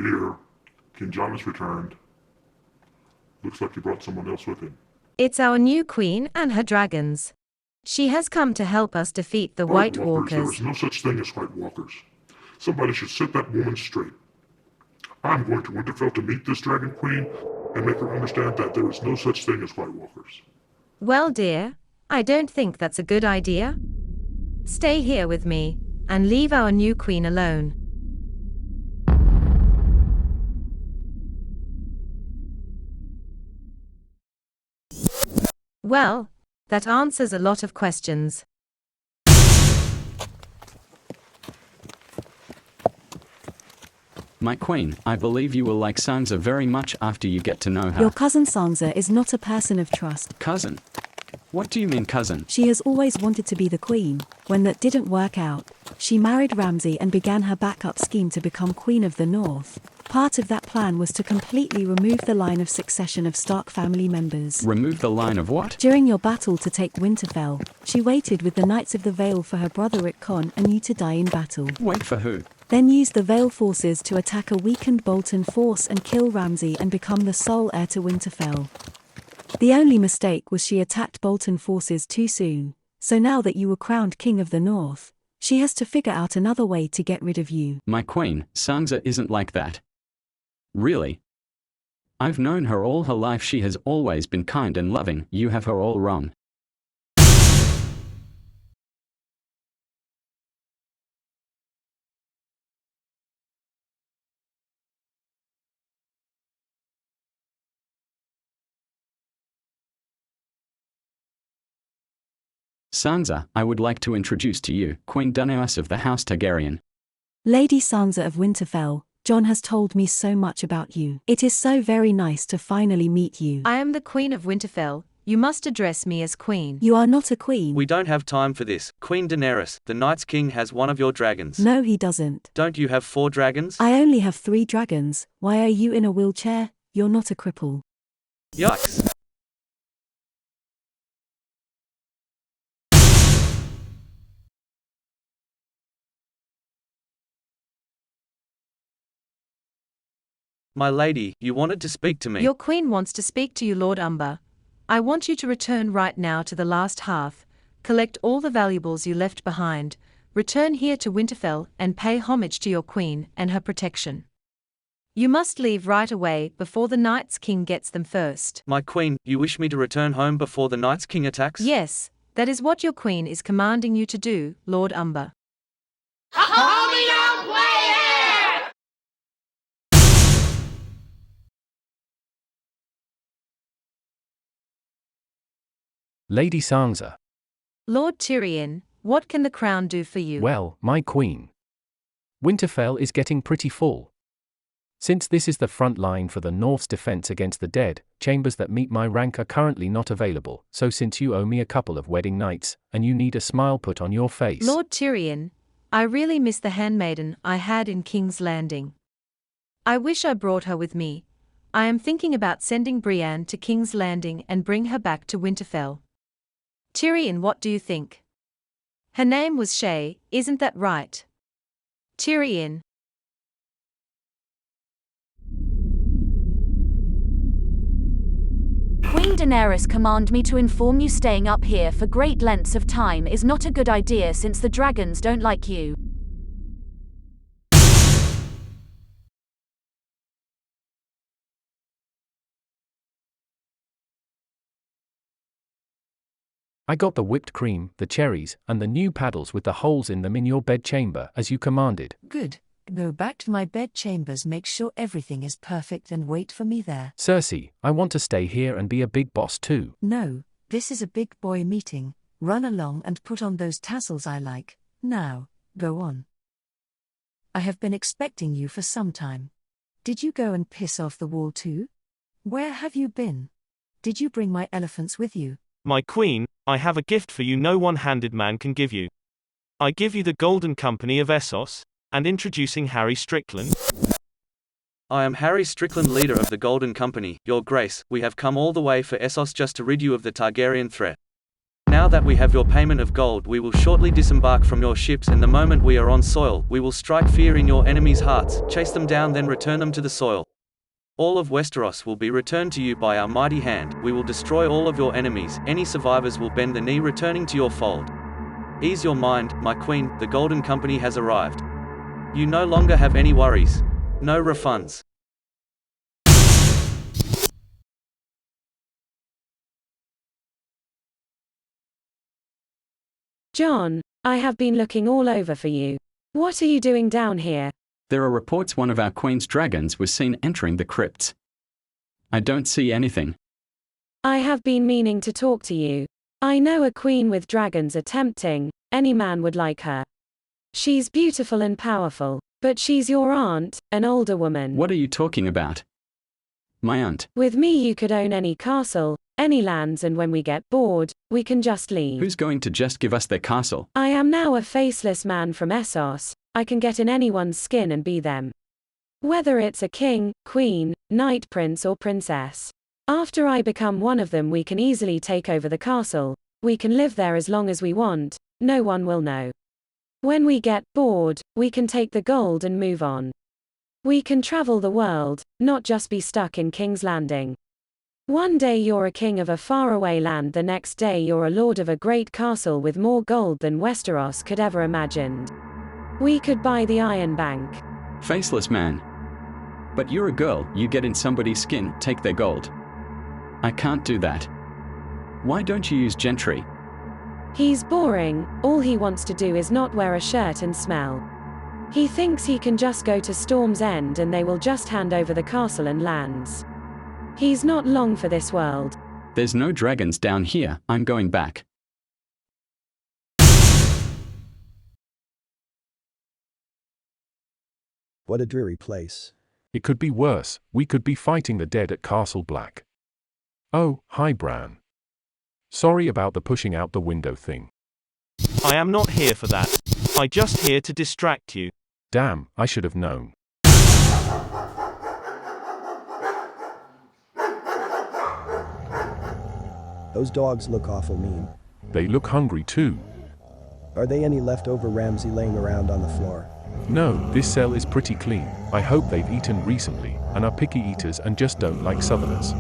Dear, King John has returned. Looks like he brought someone else with him. It's our new queen and her dragons. She has come to help us defeat the White Walkers, there Walkers. is no such thing as White Walkers. Somebody should set that woman straight. I'm going to Winterfell to meet this Dragon Queen and make her understand that there is no such thing as White Walkers. Well, dear, I don't think that's a good idea. Stay here with me, and leave our new queen alone. Well, that answers a lot of questions. My queen, I believe you will like Sansa very much after you get to know her. Your cousin Sansa is not a person of trust. Cousin? What do you mean, cousin? She has always wanted to be the queen. When that didn't work out, she married Ramsay and began her backup scheme to become Queen of the North. Part of that plan was to completely remove the line of succession of Stark family members. Remove the line of what? During your battle to take Winterfell, she waited with the Knights of the Vale for her brother Icicle and you to die in battle. Wait for who? Then used the Vale forces to attack a weakened Bolton force and kill Ramsay and become the sole heir to Winterfell. The only mistake was she attacked Bolton forces too soon, so now that you were crowned King of the North, she has to figure out another way to get rid of you. My queen, Sansa isn't like that. Really? I've known her all her life. She has always been kind and loving. You have her all wrong. Sansa, I would like to introduce to you Queen Daenerys of the House Targaryen. Lady Sansa of Winterfell, John has told me so much about you. It is so very nice to finally meet you. I am the Queen of Winterfell. You must address me as queen. You are not a queen. We don't have time for this. Queen Daenerys, the Night's King has one of your dragons. No, he doesn't. Don't you have 4 dragons? I only have 3 dragons. Why are you in a wheelchair? You're not a cripple. Yikes. My lady, you wanted to speak to me. Your queen wants to speak to you, Lord Umber. I want you to return right now to the last hearth, collect all the valuables you left behind, return here to Winterfell and pay homage to your queen and her protection. You must leave right away before the Night's King gets them first. My queen, you wish me to return home before the Night's King attacks? Yes, that is what your queen is commanding you to do, Lord Umber. Lady Sansa. Lord Tyrion, what can the crown do for you? Well, my queen. Winterfell is getting pretty full. Since this is the front line for the North's defense against the dead, chambers that meet my rank are currently not available, so since you owe me a couple of wedding nights, and you need a smile put on your face. Lord Tyrion, I really miss the handmaiden I had in King's Landing. I wish I brought her with me. I am thinking about sending Brienne to King's Landing and bring her back to Winterfell. Tyrion, what do you think? Her name was Shay, isn't that right? Tyrion. Queen Daenerys command me to inform you staying up here for great lengths of time is not a good idea since the dragons don't like you. I got the whipped cream, the cherries, and the new paddles with the holes in them in your bedchamber, as you commanded. Good. Go back to my bedchambers, make sure everything is perfect and wait for me there. Cersei, I want to stay here and be a big boss too. No, this is a big boy meeting. Run along and put on those tassels I like. Now, go on. I have been expecting you for some time. Did you go and piss off the wall too? Where have you been? Did you bring my elephants with you? My queen, I have a gift for you no one-handed man can give you. I give you the Golden Company of Essos, and introducing Harry Strickland. I am Harry Strickland, leader of the Golden Company. Your Grace, we have come all the way for Essos just to rid you of the Targaryen threat. Now that we have your payment of gold, we will shortly disembark from your ships, and the moment we are on soil, we will strike fear in your enemies' hearts, chase them down, then return them to the soil. All of Westeros will be returned to you by our mighty hand. We will destroy all of your enemies. Any survivors will bend the knee, returning to your fold. Ease your mind, my queen, the Golden Company has arrived. You no longer have any worries. No refunds. John, I have been looking all over for you. What are you doing down here? There are reports one of our queen's dragons was seen entering the crypts. I don't see anything. I have been meaning to talk to you. I know a queen with dragons are tempting, any man would like her. She's beautiful and powerful, but she's your aunt, an older woman. What are you talking about? My aunt. With me you could own any castle, any lands, and when we get bored, we can just leave. Who's going to just give us their castle? I am now a faceless man from Essos. I can get in anyone's skin and be them. Whether it's a king, queen, knight, prince or princess. After I become one of them, we can easily take over the castle. We can live there as long as we want, no one will know. When we get bored, we can take the gold and move on. We can travel the world, not just be stuck in King's Landing. One day you're a king of a faraway land, the next day you're a lord of a great castle with more gold than Westeros could ever imagined. We could buy the Iron Bank. Faceless man. But you're a girl, you get in somebody's skin, take their gold. I can't do that. Why don't you use Gentry? He's boring, all he wants to do is not wear a shirt and smell. He thinks he can just go to Storm's End and they will just hand over the castle and lands. He's not long for this world. There's no dragons down here, I'm going back. What a dreary place. It could be worse, we could be fighting the dead at Castle Black. Oh, hi Bran. Sorry about the pushing out the window thing. I am not here for that. I just here to distract you. Damn, I should have known. Those dogs look awful mean. They look hungry too. Are they any leftover Ramsay laying around on the floor? No, this cell is pretty clean. I hope they've eaten recently, and are picky eaters and just don't like Southerners.